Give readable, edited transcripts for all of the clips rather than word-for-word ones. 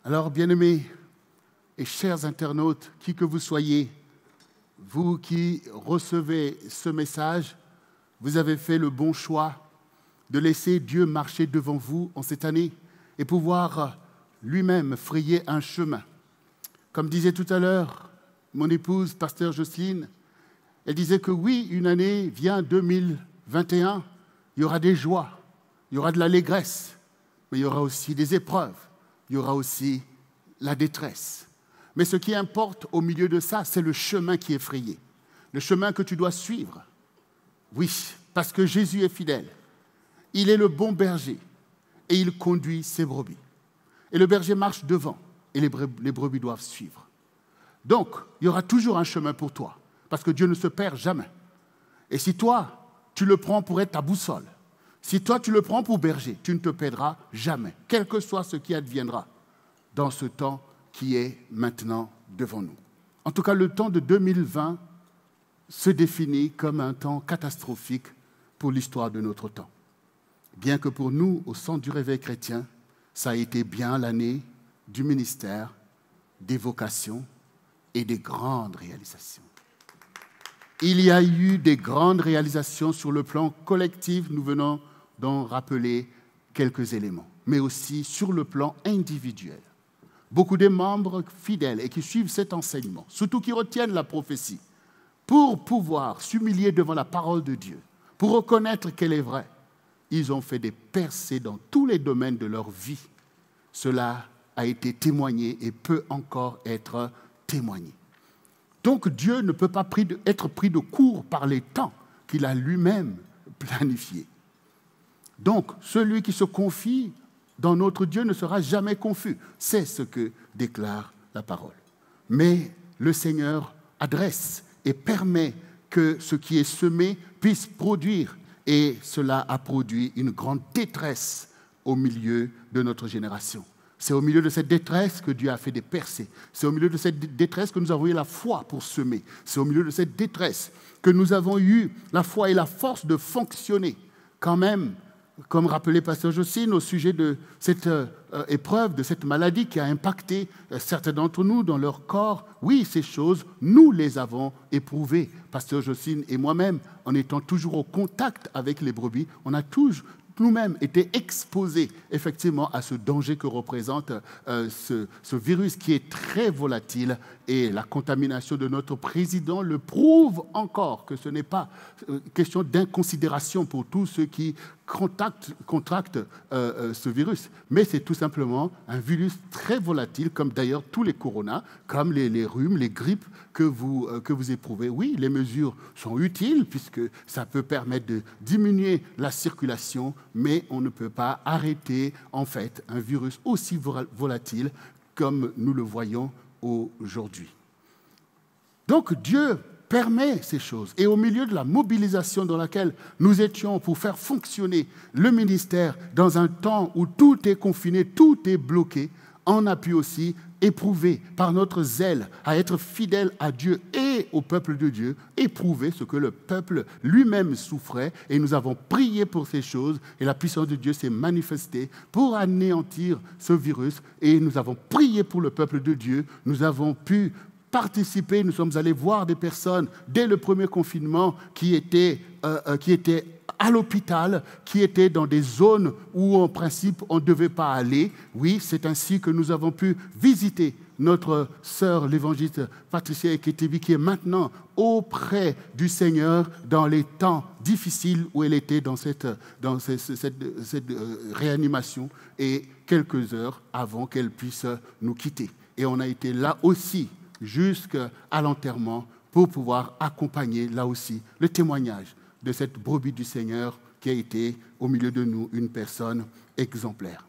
Alors, bien-aimés et chers internautes, qui que vous soyez, vous qui recevez ce message, vous avez fait le bon choix de laisser Dieu marcher devant vous en cette année et pouvoir lui-même frayer un chemin. Comme disait tout à l'heure mon épouse, pasteur Jocelyne, elle disait que oui, une année vient 2021, il y aura des joies, il y aura de l'allégresse, mais il y aura aussi des épreuves, il y aura aussi la détresse. Mais ce qui importe au milieu de ça, c'est le chemin qui est frayé, le chemin que tu dois suivre. Oui, parce que Jésus est fidèle. Il est le bon berger et il conduit ses brebis. Et le berger marche devant et les brebis doivent suivre. Donc, il y aura toujours un chemin pour toi parce que Dieu ne se perd jamais. Et si toi, tu le prends pour être ta boussole, si toi, tu le prends pour berger, tu ne te perdras jamais, quel que soit ce qui adviendra dans ce temps qui est maintenant devant nous. En tout cas, le temps de 2020 se définit comme un temps catastrophique pour l'histoire de notre temps. Bien que pour nous, au Centre du Réveil chrétien, ça a été bien l'année du ministère, des vocations et des grandes réalisations. Il y a eu des grandes réalisations sur le plan collectif, nous venons d'en rappeler quelques éléments, mais aussi sur le plan individuel. Beaucoup de membres fidèles et qui suivent cet enseignement, surtout qui retiennent la prophétie, pour pouvoir s'humilier devant la parole de Dieu, pour reconnaître qu'elle est vraie, ils ont fait des percées dans tous les domaines de leur vie. Cela a été témoigné et peut encore être témoigné. Donc Dieu ne peut pas être pris de court par les temps qu'il a lui-même planifiés. Donc celui qui se confie dans notre Dieu ne sera jamais confus. C'est ce que déclare la parole. Mais le Seigneur adresse et permet que ce qui est semé puisse produire. Et cela a produit une grande détresse au milieu de notre génération. C'est au milieu de cette détresse que Dieu a fait des percées. C'est au milieu de cette détresse que nous avons eu la foi pour semer. C'est au milieu de cette détresse que nous avons eu la foi et la force de fonctionner. Quand même, comme rappelait pasteur Jocelyne au sujet de cette épreuve, de cette maladie qui a impacté certains d'entre nous dans leur corps, oui, ces choses, nous les avons éprouvées. Pasteur Jocelyne et moi-même, en étant toujours au contact avec les brebis, on a toujours nous-mêmes été exposés effectivement à ce danger que représente ce virus qui est très volatile, et la contamination de notre président le prouve encore que ce n'est pas question d'inconsidération pour tous ceux qui contractent ce virus, mais c'est tout simplement un virus très volatile, comme d'ailleurs tous les coronas, comme les rhumes, les grippes que vous éprouvez. Oui, les mesures sont utiles puisque ça peut permettre de diminuer la circulation, mais on ne peut pas arrêter en fait un virus aussi volatile comme nous le voyons aujourd'hui. Donc Dieu permet ces choses. Et au milieu de la mobilisation dans laquelle nous étions pour faire fonctionner le ministère dans un temps où tout est confiné, tout est bloqué, on a pu aussi éprouver par notre zèle à être fidèle à Dieu et au peuple de Dieu, éprouver ce que le peuple lui-même souffrait, et nous avons prié pour ces choses et la puissance de Dieu s'est manifestée pour anéantir ce virus, et nous avons prié pour le peuple de Dieu, nous avons pu participer, nous sommes allés voir des personnes dès le premier confinement qui étaient à l'hôpital, qui étaient dans des zones où en principe on ne devait pas aller. Oui, c'est ainsi que nous avons pu visiter notre sœur l'évangéliste Patricia Eketebi, qui est maintenant auprès du Seigneur dans les temps difficiles où elle était dans cette réanimation, et quelques heures avant qu'elle puisse nous quitter. Et on a été là aussi jusqu'à l'enterrement pour pouvoir accompagner là aussi le témoignage de cette brebis du Seigneur qui a été au milieu de nous une personne exemplaire.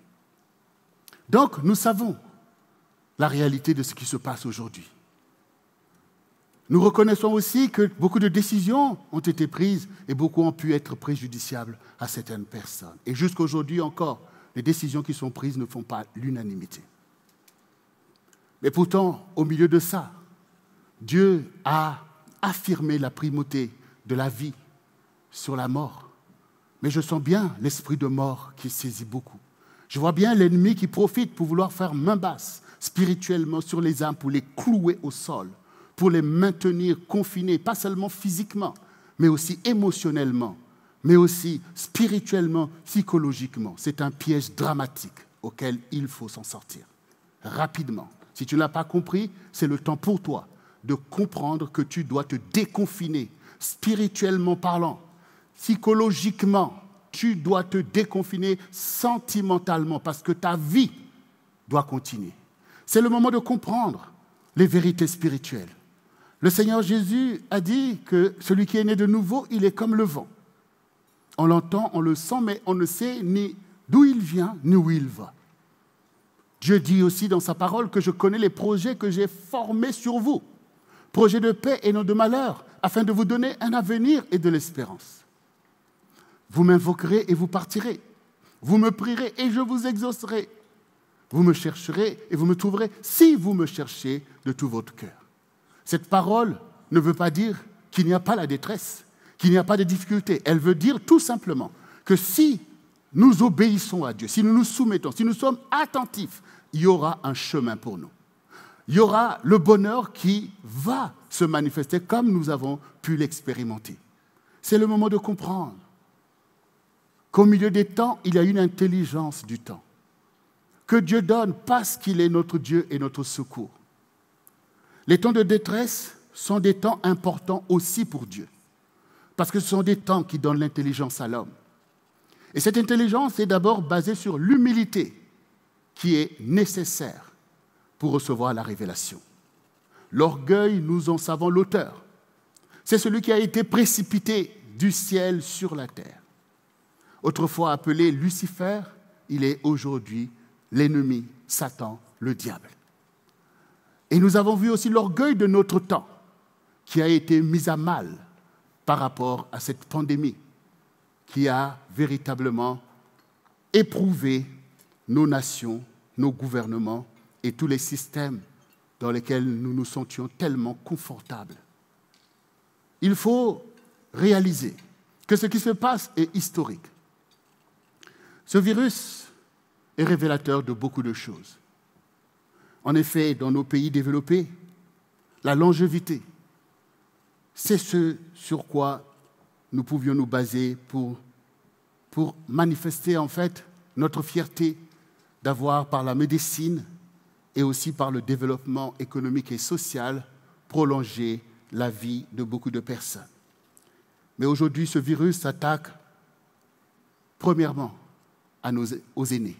Donc nous savons la réalité de ce qui se passe aujourd'hui. Nous reconnaissons aussi que beaucoup de décisions ont été prises et beaucoup ont pu être préjudiciables à certaines personnes. Et jusqu'à aujourd'hui encore, les décisions qui sont prises ne font pas l'unanimité. Mais pourtant, au milieu de ça, Dieu a affirmé la primauté de la vie sur la mort. Mais je sens bien l'esprit de mort qui saisit beaucoup. Je vois bien l'ennemi qui profite pour vouloir faire main basse spirituellement sur les âmes, pour les clouer au sol, pour les maintenir confinés, pas seulement physiquement, mais aussi émotionnellement, mais aussi spirituellement, psychologiquement. C'est un piège dramatique auquel il faut s'en sortir rapidement. Si tu ne l'as pas compris, c'est le temps pour toi de comprendre que tu dois te déconfiner, spirituellement parlant, psychologiquement. Tu dois te déconfiner sentimentalement parce que ta vie doit continuer. C'est le moment de comprendre les vérités spirituelles. Le Seigneur Jésus a dit que celui qui est né de nouveau, il est comme le vent. On l'entend, on le sent, mais on ne sait ni d'où il vient, ni où il va. Dieu dit aussi dans sa parole que je connais les projets que j'ai formés sur vous. Projets de paix et non de malheur, afin de vous donner un avenir et de l'espérance. Vous m'invoquerez et vous partirez. Vous me prierez et je vous exaucerai. Vous me chercherez et vous me trouverez si vous me cherchez de tout votre cœur. Cette parole ne veut pas dire qu'il n'y a pas la détresse, qu'il n'y a pas de difficulté. Elle veut dire tout simplement que si nous obéissons à Dieu, si nous nous soumettons, si nous sommes attentifs, il y aura un chemin pour nous. Il y aura le bonheur qui va se manifester comme nous avons pu l'expérimenter. C'est le moment de comprendre qu'au milieu des temps, il y a une intelligence du temps que Dieu donne parce qu'il est notre Dieu et notre secours. Les temps de détresse sont des temps importants aussi pour Dieu, parce que ce sont des temps qui donnent l'intelligence à l'homme. Et cette intelligence est d'abord basée sur l'humilité qui est nécessaire pour recevoir la révélation. L'orgueil, nous en savons l'auteur. C'est celui qui a été précipité du ciel sur la terre. Autrefois appelé Lucifer, il est aujourd'hui l'ennemi, Satan, le diable. Et nous avons vu aussi l'orgueil de notre temps qui a été mis à mal par rapport à cette pandémie qui a véritablement éprouvé nos nations, nos gouvernements et tous les systèmes dans lesquels nous nous sentions tellement confortables. Il faut réaliser que ce qui se passe est historique. Ce virus est révélateur de beaucoup de choses. En effet, dans nos pays développés, la longévité, c'est ce sur quoi nous pouvions nous baser pour manifester en fait notre fierté d'avoir par la médecine et aussi par le développement économique et social prolongé la vie de beaucoup de personnes. Mais aujourd'hui, ce virus s'attaque premièrement aux aînés,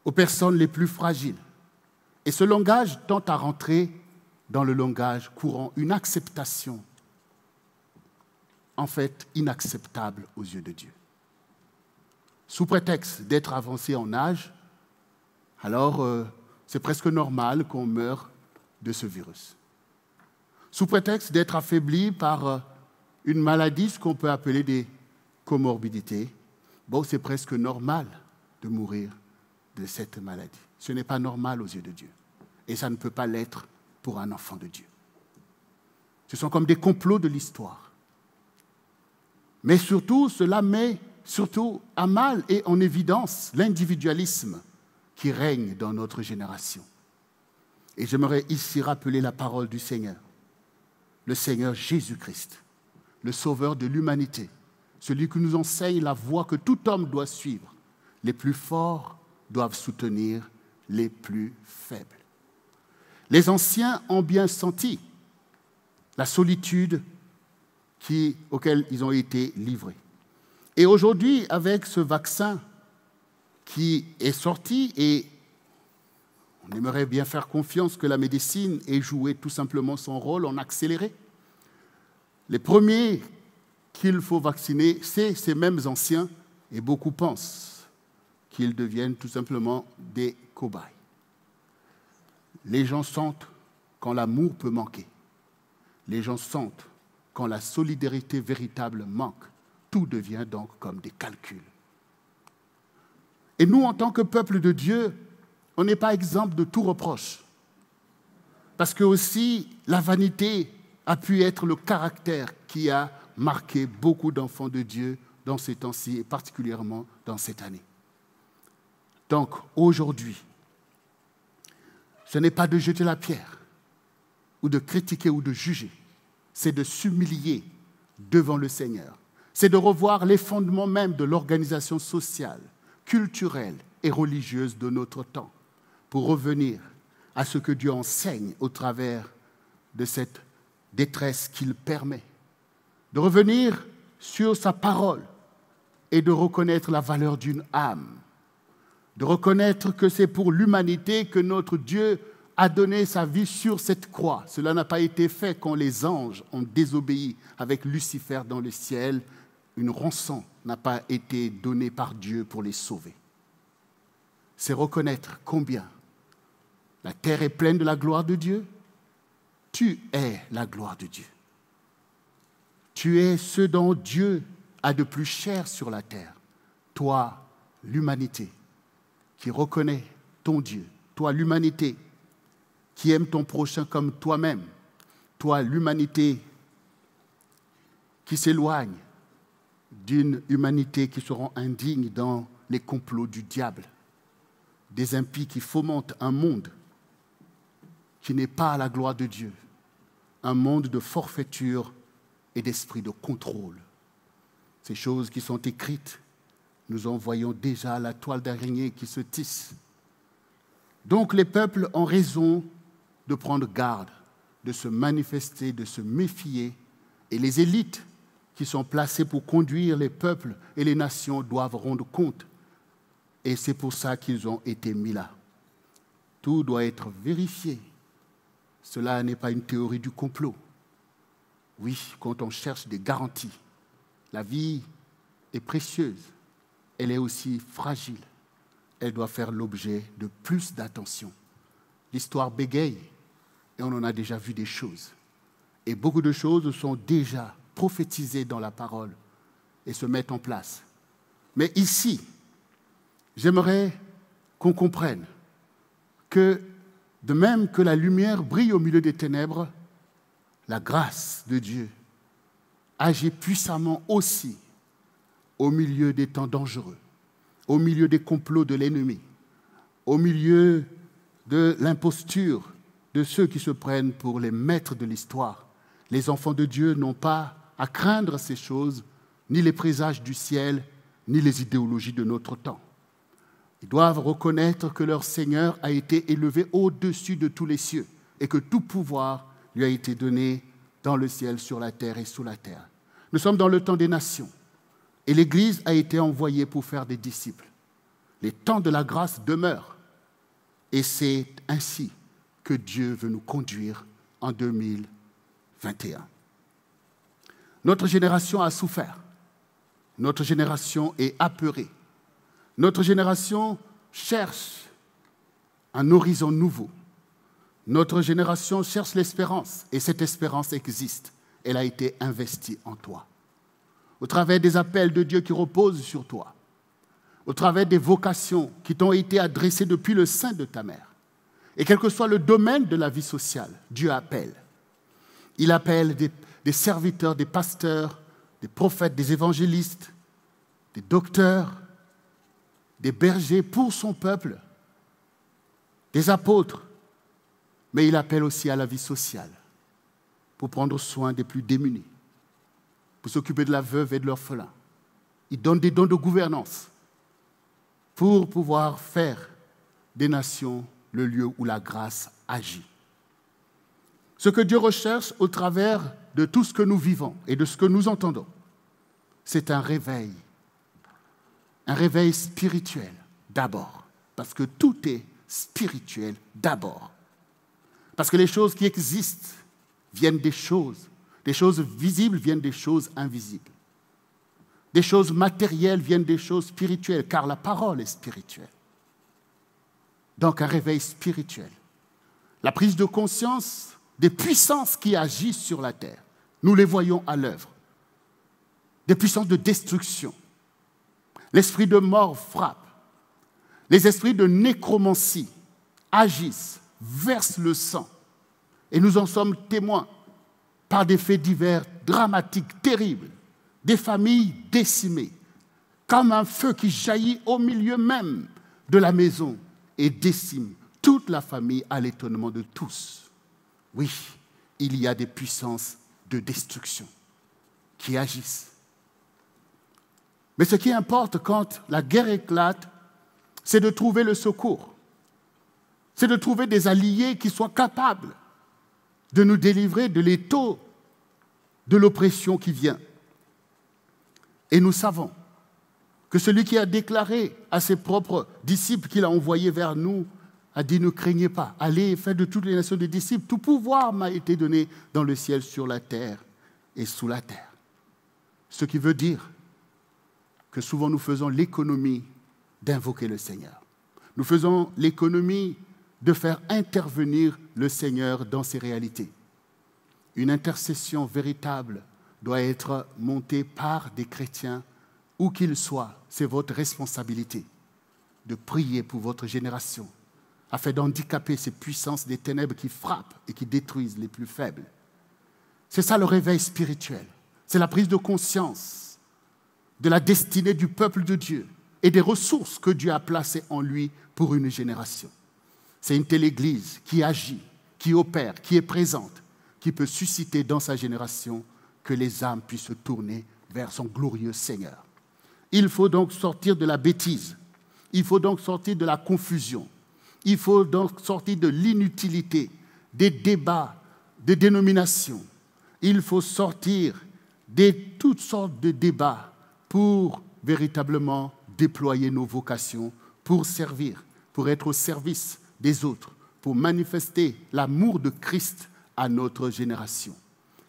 aux personnes les plus fragiles. Et ce langage tend à rentrer dans le langage courant, une acceptation, en fait, inacceptable aux yeux de Dieu. Sous prétexte d'être avancé en âge, alors c'est presque normal qu'on meure de ce virus. Sous prétexte d'être affaibli par une maladie, ce qu'on peut appeler des comorbidités, bon, c'est presque normal de mourir de cette maladie. Ce n'est pas normal aux yeux de Dieu. Et ça ne peut pas l'être pour un enfant de Dieu. Ce sont comme des complots de l'histoire. Mais surtout, cela met surtout à mal et en évidence l'individualisme qui règne dans notre génération. Et j'aimerais ici rappeler la parole du Seigneur, le Seigneur Jésus-Christ, le Sauveur de l'humanité, celui qui nous enseigne la voie que tout homme doit suivre. Les plus forts doivent soutenir les plus faibles. Les anciens ont bien senti la solitude auquel ils ont été livrés. Et aujourd'hui, avec ce vaccin qui est sorti, et on aimerait bien faire confiance que la médecine ait joué tout simplement son rôle en accéléré, les premiers qu'il faut vacciner, c'est ces mêmes anciens, et beaucoup pensent qu'ils deviennent tout simplement des cobayes. Les gens sentent quand l'amour peut manquer. Les gens sentent quand la solidarité véritable manque. Tout devient donc comme des calculs. Et nous, en tant que peuple de Dieu, on n'est pas exempt de tout reproche. Parce que aussi, la vanité a pu être le caractère qui a marqué beaucoup d'enfants de Dieu dans ces temps-ci et particulièrement dans cette année. Donc, aujourd'hui, ce n'est pas de jeter la pierre ou de critiquer ou de juger, c'est de s'humilier devant le Seigneur. C'est de revoir les fondements même de l'organisation sociale, culturelle et religieuse de notre temps pour revenir à ce que Dieu enseigne au travers de cette détresse qu'il permet. De revenir sur sa parole et de reconnaître la valeur d'une âme. De reconnaître que c'est pour l'humanité que notre Dieu a donné sa vie sur cette croix. Cela n'a pas été fait quand les anges ont désobéi avec Lucifer dans le ciel. Une rançon n'a pas été donnée par Dieu pour les sauver. C'est reconnaître combien la terre est pleine de la gloire de Dieu. Tu es la gloire de Dieu. Tu es ce dont Dieu a de plus cher sur la terre. Toi, l'humanité, qui reconnaît ton Dieu. Toi, l'humanité, qui aime ton prochain comme toi-même. Toi, l'humanité, qui s'éloigne d'une humanité qui se rend indigne dans les complots du diable. Des impies qui fomentent un monde qui n'est pas à la gloire de Dieu. Un monde de forfaiture et d'esprit de contrôle. Ces choses qui sont écrites, nous en voyons déjà la toile d'araignée qui se tisse. Donc les peuples ont raison de prendre garde, de se manifester, de se méfier. Et les élites qui sont placées pour conduire les peuples et les nations doivent rendre compte. Et c'est pour ça qu'ils ont été mis là. Tout doit être vérifié. Cela n'est pas une théorie du complot. Oui, quand on cherche des garanties, la vie est précieuse. Elle est aussi fragile. Elle doit faire l'objet de plus d'attention. L'histoire bégaye et on en a déjà vu des choses. Et beaucoup de choses sont déjà prophétisées dans la parole et se mettent en place. Mais ici, j'aimerais qu'on comprenne que de même que la lumière brille au milieu des ténèbres, la grâce de Dieu agit puissamment aussi au milieu des temps dangereux, au milieu des complots de l'ennemi, au milieu de l'imposture de ceux qui se prennent pour les maîtres de l'histoire. Les enfants de Dieu n'ont pas à craindre ces choses, ni les présages du ciel, ni les idéologies de notre temps. Ils doivent reconnaître que leur Seigneur a été élevé au-dessus de tous les cieux et que tout pouvoir lui a été donné dans le ciel, sur la terre et sous la terre. Nous sommes dans le temps des nations et l'Église a été envoyée pour faire des disciples. Les temps de la grâce demeurent et c'est ainsi que Dieu veut nous conduire en 2021. Notre génération a souffert. Notre génération est apeurée. Notre génération cherche un horizon nouveau. Notre génération cherche l'espérance et cette espérance existe. Elle a été investie en toi. Au travers des appels de Dieu qui reposent sur toi, au travers des vocations qui t'ont été adressées depuis le sein de ta mère. Et quel que soit le domaine de la vie sociale, Dieu appelle. Il appelle des serviteurs, des pasteurs, des prophètes, des évangélistes, des docteurs, des bergers pour son peuple, des apôtres, mais il appelle aussi à la vie sociale pour prendre soin des plus démunis, pour s'occuper de la veuve et de l'orphelin. Il donne des dons de gouvernance pour pouvoir faire des nations le lieu où la grâce agit. Ce que Dieu recherche au travers de tout ce que nous vivons et de ce que nous entendons, c'est un réveil spirituel d'abord, parce que tout est spirituel d'abord. Parce que les choses qui existent viennent des choses visibles viennent des choses invisibles. Des choses matérielles viennent des choses spirituelles, car la parole est spirituelle. Donc un réveil spirituel. La prise de conscience des puissances qui agissent sur la terre. Nous les voyons à l'œuvre. Des puissances de destruction. L'esprit de mort frappe. Les esprits de nécromancie agissent, versent le sang. Et nous en sommes témoins par des faits divers dramatiques, terribles. Des familles décimées, comme un feu qui jaillit au milieu même de la maison et décime toute la famille à l'étonnement de tous. Oui, il y a des puissances de destruction qui agissent. Mais ce qui importe quand la guerre éclate, c'est de trouver le secours. C'est de trouver des alliés qui soient capables de nous délivrer de l'étau de l'oppression qui vient. Et nous savons que celui qui a déclaré à ses propres disciples qu'il a envoyés vers nous a dit « Ne craignez pas, allez et faites de toutes les nations des disciples. Tout pouvoir m'a été donné dans le ciel, sur la terre et sous la terre. » Ce qui veut dire que souvent nous faisons l'économie d'invoquer le Seigneur. Nous faisons l'économie de faire intervenir le Seigneur dans ses réalités. Une intercession véritable doit être montée par des chrétiens, où qu'ils soient. C'est votre responsabilité de prier pour votre génération, afin d'handicaper ces puissances des ténèbres qui frappent et qui détruisent les plus faibles. C'est ça le réveil spirituel. C'est la prise de conscience de la destinée du peuple de Dieu et des ressources que Dieu a placées en lui pour une génération. C'est une telle Église qui agit, qui opère, qui est présente, qui peut susciter dans sa génération que les âmes puissent se tourner vers son glorieux Seigneur. Il faut donc sortir de la bêtise. Il faut donc sortir de la confusion. Il faut donc sortir de l'inutilité, des débats, des dénominations. Il faut sortir de toutes sortes de débats pour véritablement déployer nos vocations, pour servir, pour être au service des autres, pour manifester l'amour de Christ à notre génération.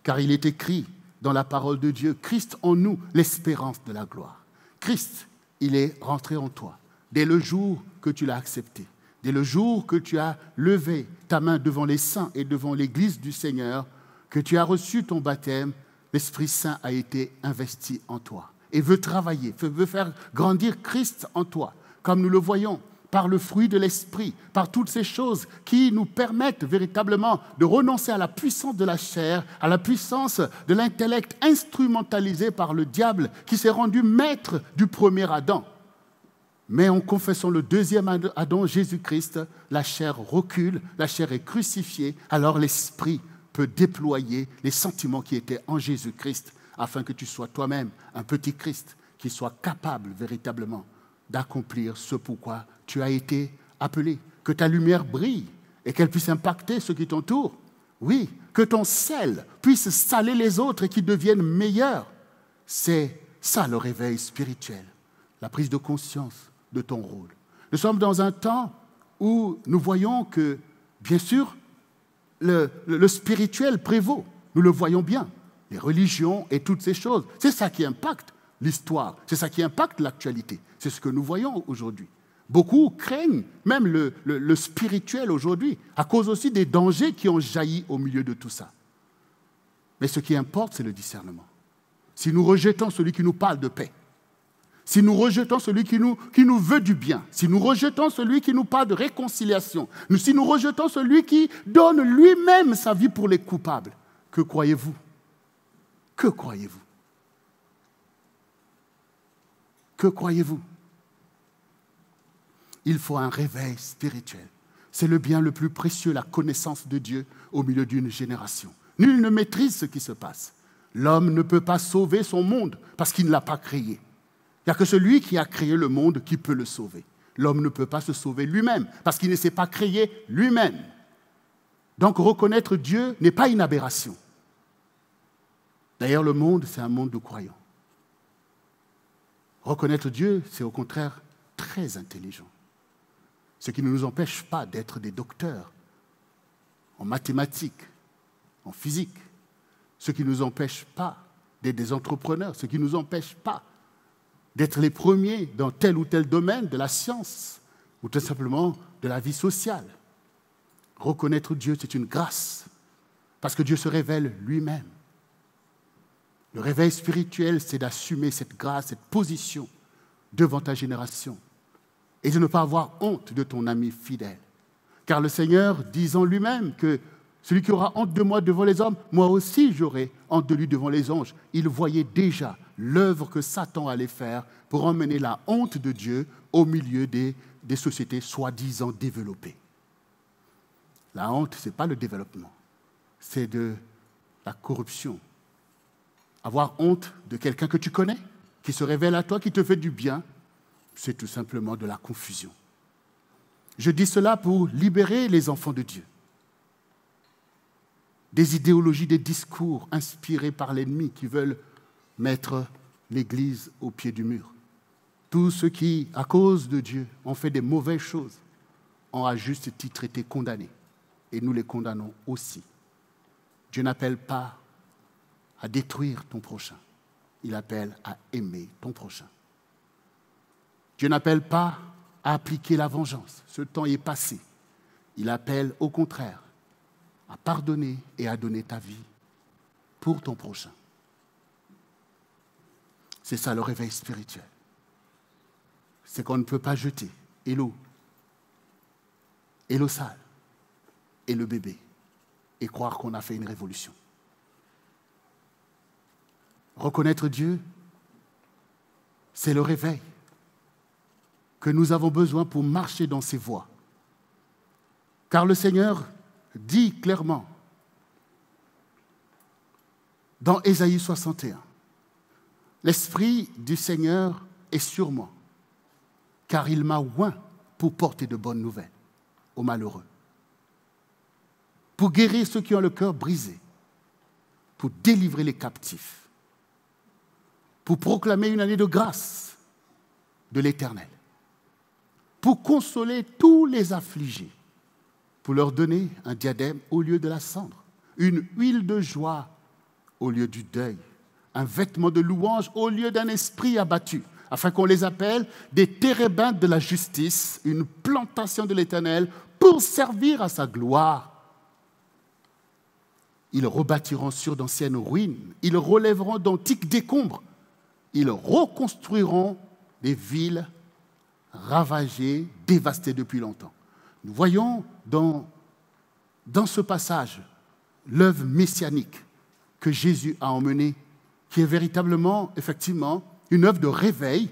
Car il est écrit dans la parole de Dieu, Christ en nous, l'espérance de la gloire. Christ, il est rentré en toi dès le jour que tu l'as accepté, dès le jour que tu as levé ta main devant les saints et devant l'Église du Seigneur, que tu as reçu ton baptême, l'Esprit Saint a été investi en toi et veut travailler, veut faire grandir Christ en toi, comme nous le voyons, par le fruit de l'Esprit, par toutes ces choses qui nous permettent véritablement de renoncer à la puissance de la chair, à la puissance de l'intellect instrumentalisé par le diable qui s'est rendu maître du premier Adam. Mais en confessant le deuxième Adam, Jésus-Christ, la chair recule, la chair est crucifiée, alors l'Esprit peut déployer les sentiments qui étaient en Jésus-Christ afin que tu sois toi-même un petit Christ qui soit capable véritablement d'accomplir ce pourquoi tu as été appelé, que ta lumière brille et qu'elle puisse impacter ceux qui t'entourent. Oui, que ton sel puisse saler les autres et qu'ils deviennent meilleurs. C'est ça le réveil spirituel, la prise de conscience de ton rôle. Nous sommes dans un temps où nous voyons que, bien sûr, le spirituel prévaut. Nous le voyons bien. Les religions et toutes ces choses. C'est ça qui impacte l'histoire. C'est ça qui impacte l'actualité. C'est ce que nous voyons aujourd'hui. Beaucoup craignent même le spirituel aujourd'hui, à cause aussi des dangers qui ont jailli au milieu de tout ça. Mais ce qui importe, c'est le discernement. Si nous rejetons celui qui nous parle de paix, si nous rejetons celui qui nous veut du bien, si nous rejetons celui qui nous parle de réconciliation, si nous rejetons celui qui donne lui-même sa vie pour les coupables, que croyez-vous? Que croyez-vous? Que croyez-vous? Il faut un réveil spirituel. C'est le bien le plus précieux, la connaissance de Dieu au milieu d'une génération. Nul ne maîtrise ce qui se passe. L'homme ne peut pas sauver son monde parce qu'il ne l'a pas créé. Il n'y a que celui qui a créé le monde qui peut le sauver. L'homme ne peut pas se sauver lui-même parce qu'il ne s'est pas créé lui-même. Donc reconnaître Dieu n'est pas une aberration. D'ailleurs, le monde, c'est un monde de croyants. Reconnaître Dieu, c'est au contraire très intelligent. Ce qui ne nous empêche pas d'être des docteurs en mathématiques, en physique. Ce qui ne nous empêche pas d'être des entrepreneurs. Ce qui ne nous empêche pas d'être les premiers dans tel ou tel domaine de la science ou tout simplement de la vie sociale. Reconnaître Dieu, c'est une grâce parce que Dieu se révèle lui-même. Le réveil spirituel, c'est d'assumer cette grâce, cette position devant ta génération et de ne pas avoir honte de ton ami fidèle. Car le Seigneur dit en lui-même que celui qui aura honte de moi devant les hommes, moi aussi j'aurai honte de lui devant les anges. Il voyait déjà l'œuvre que Satan allait faire pour emmener la honte de Dieu au milieu des sociétés soi-disant développées. La honte, ce n'est pas le développement, c'est de la corruption. Avoir honte de quelqu'un que tu connais, qui se révèle à toi, qui te fait du bien, c'est tout simplement de la confusion. Je dis cela pour libérer les enfants de Dieu des idéologies, des discours inspirés par l'ennemi qui veulent mettre l'Église au pied du mur. Tous ceux qui, à cause de Dieu, ont fait des mauvaises choses, ont à juste titre été condamnés. Et nous les condamnons aussi. Dieu n'appelle pas à détruire ton prochain. Il appelle à aimer ton prochain. Dieu n'appelle pas à appliquer la vengeance. Ce temps est passé. Il appelle au contraire à pardonner et à donner ta vie pour ton prochain. C'est ça le réveil spirituel. C'est qu'on ne peut pas jeter et l'eau sale, et le bébé, et croire qu'on a fait une révolution. Reconnaître Dieu, c'est le réveil que nous avons besoin pour marcher dans ses voies. Car le Seigneur dit clairement dans Ésaïe 61, « L'Esprit du Seigneur est sur moi, car il m'a oint pour porter de bonnes nouvelles aux malheureux, pour guérir ceux qui ont le cœur brisé, pour délivrer les captifs, pour proclamer une année de grâce de l'Éternel, pour consoler tous les affligés, pour leur donner un diadème au lieu de la cendre, une huile de joie au lieu du deuil, un vêtement de louange au lieu d'un esprit abattu, afin qu'on les appelle des térébintes de la justice, une plantation de l'Éternel pour servir à sa gloire. Ils rebâtiront sur d'anciennes ruines, ils relèveront d'antiques décombres, ils reconstruiront des villes ravagées, dévastées depuis longtemps. Nous voyons dans ce passage l'œuvre messianique que Jésus a emmenée, qui est véritablement, effectivement, une œuvre de réveil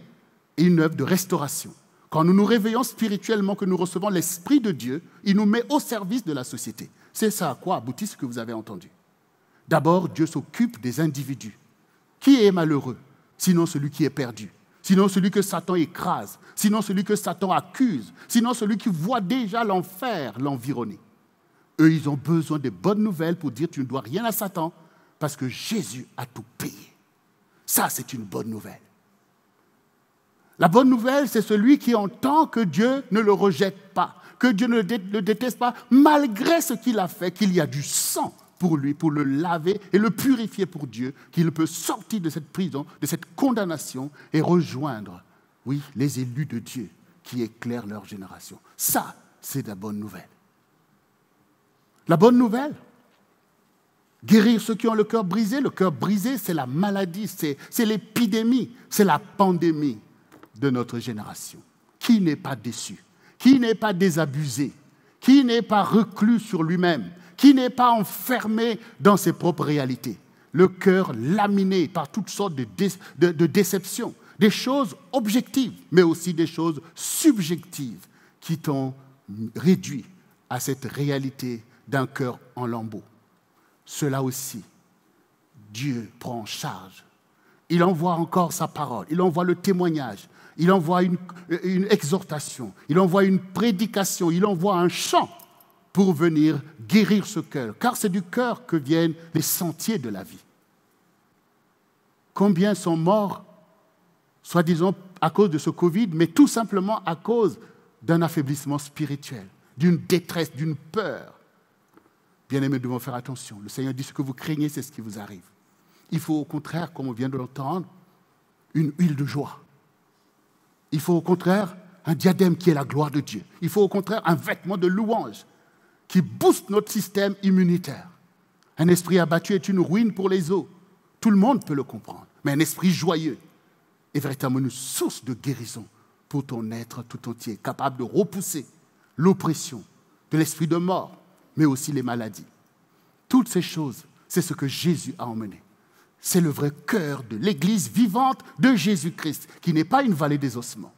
et une œuvre de restauration. Quand nous nous réveillons spirituellement, que nous recevons l'Esprit de Dieu, il nous met au service de la société. C'est ça à quoi aboutit ce que vous avez entendu. D'abord, Dieu s'occupe des individus. Qui est malheureux? Sinon celui qui est perdu. Sinon celui que Satan écrase. Sinon celui que Satan accuse. Sinon celui qui voit déjà l'enfer l'environner. Eux, ils ont besoin de bonnes nouvelles pour dire tu ne dois rien à Satan parce que Jésus a tout payé. Ça, c'est une bonne nouvelle. La bonne nouvelle, c'est celui qui entend que Dieu ne le rejette pas, que Dieu ne le déteste pas, malgré ce qu'il a fait, qu'il y a du sang pour lui, pour le laver et le purifier pour Dieu, qu'il peut sortir de cette prison, de cette condamnation et rejoindre, oui, les élus de Dieu qui éclairent leur génération. Ça, c'est la bonne nouvelle. La bonne nouvelle, guérir ceux qui ont le cœur brisé, c'est la maladie, c'est l'épidémie, c'est la pandémie de notre génération. Qui n'est pas déçu? Qui n'est pas désabusé? Qui n'est pas reclus sur lui-même? Qui n'est pas enfermé dans ses propres réalités? Le cœur laminé par toutes sortes de déceptions, des choses objectives, mais aussi des choses subjectives qui t'ont réduit à cette réalité d'un cœur en lambeaux. Cela aussi, Dieu prend en charge. Il envoie encore sa parole, il envoie le témoignage, il envoie une exhortation, il envoie une prédication, il envoie un chant pour venir guérir ce cœur. Car c'est du cœur que viennent les sentiers de la vie. Combien sont morts, soi-disant à cause de ce Covid, mais tout simplement à cause d'un affaiblissement spirituel, d'une détresse, d'une peur. Bien-aimés, nous devons faire attention. Le Seigneur dit ce que vous craignez, c'est ce qui vous arrive. Il faut au contraire, comme on vient de l'entendre, une huile de joie. Il faut au contraire un diadème qui est la gloire de Dieu. Il faut au contraire un vêtement de louange qui booste notre système immunitaire. Un esprit abattu est une ruine pour les os. Tout le monde peut le comprendre. Mais un esprit joyeux est véritablement une source de guérison pour ton être tout entier, capable de repousser l'oppression de l'esprit de mort, mais aussi les maladies. Toutes ces choses, c'est ce que Jésus a emmené. C'est le vrai cœur de l'Église vivante de Jésus-Christ, qui n'est pas une vallée des ossements.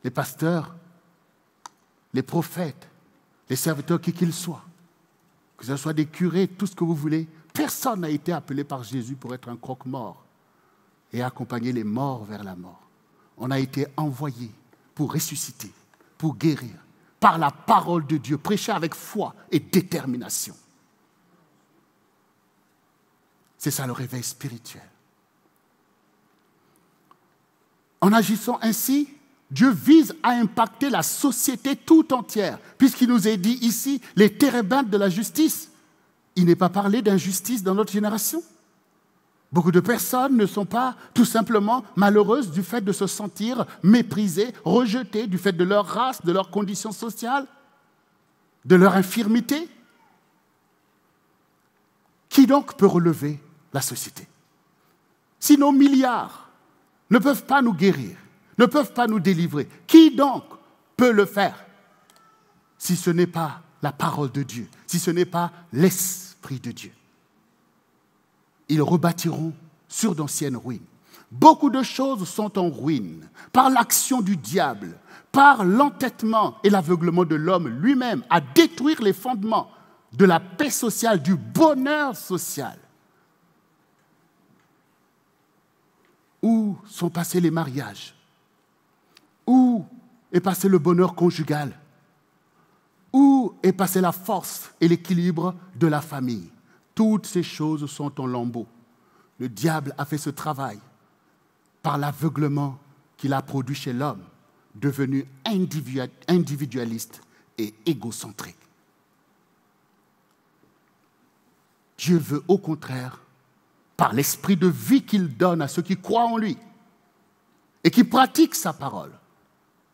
Les pasteurs, les prophètes, les serviteurs, qui qu'ils soient, que ce soit des curés, tout ce que vous voulez, personne n'a été appelé par Jésus pour être un croque-mort et accompagner les morts vers la mort. On a été envoyé pour ressusciter, pour guérir, par la parole de Dieu, prêcher avec foi et détermination. C'est ça le réveil spirituel. En agissant ainsi, Dieu vise à impacter la société tout entière, puisqu'il nous est dit ici, les térébintes de la justice. Il n'est pas parlé d'injustice dans notre génération. Beaucoup de personnes ne sont pas tout simplement malheureuses du fait de se sentir méprisées, rejetées, du fait de leur race, de leur condition sociale, de leur infirmité. Qui donc peut relever la société? Si nos milliards ne peuvent pas nous guérir, ne peuvent pas nous délivrer, qui donc peut le faire si ce n'est pas la parole de Dieu, si ce n'est pas l'Esprit de Dieu? Ils rebâtiront sur d'anciennes ruines. Beaucoup de choses sont en ruine par l'action du diable, par l'entêtement et l'aveuglement de l'homme lui-même à détruire les fondements de la paix sociale, du bonheur social. Où sont passés les mariages? Où est passé le bonheur conjugal? Où est passée la force et l'équilibre de la famille? Toutes ces choses sont en lambeaux. Le diable a fait ce travail par l'aveuglement qu'il a produit chez l'homme, devenu individualiste et égocentrique. Dieu veut au contraire, par l'esprit de vie qu'il donne à ceux qui croient en lui et qui pratiquent sa parole,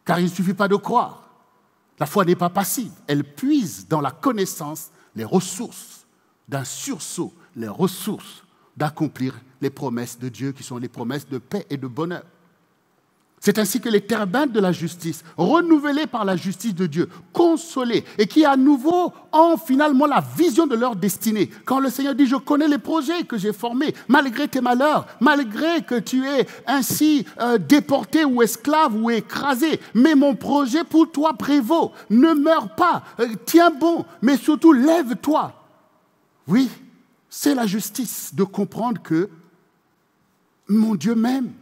car il ne suffit pas de croire. La foi n'est pas passive, elle puise dans la connaissance les ressources d'un sursaut, les ressources d'accomplir les promesses de Dieu qui sont les promesses de paix et de bonheur. C'est ainsi que les térébintes de la justice, renouvelés par la justice de Dieu, consolés et qui à nouveau ont finalement la vision de leur destinée. Quand le Seigneur dit « Je connais les projets que j'ai formés, malgré tes malheurs, malgré que tu es ainsi déporté ou esclave ou écrasé, mais mon projet pour toi prévaut. Ne meurs pas, tiens bon, mais surtout lève-toi. » Oui, c'est la justice de comprendre que mon Dieu m'aime,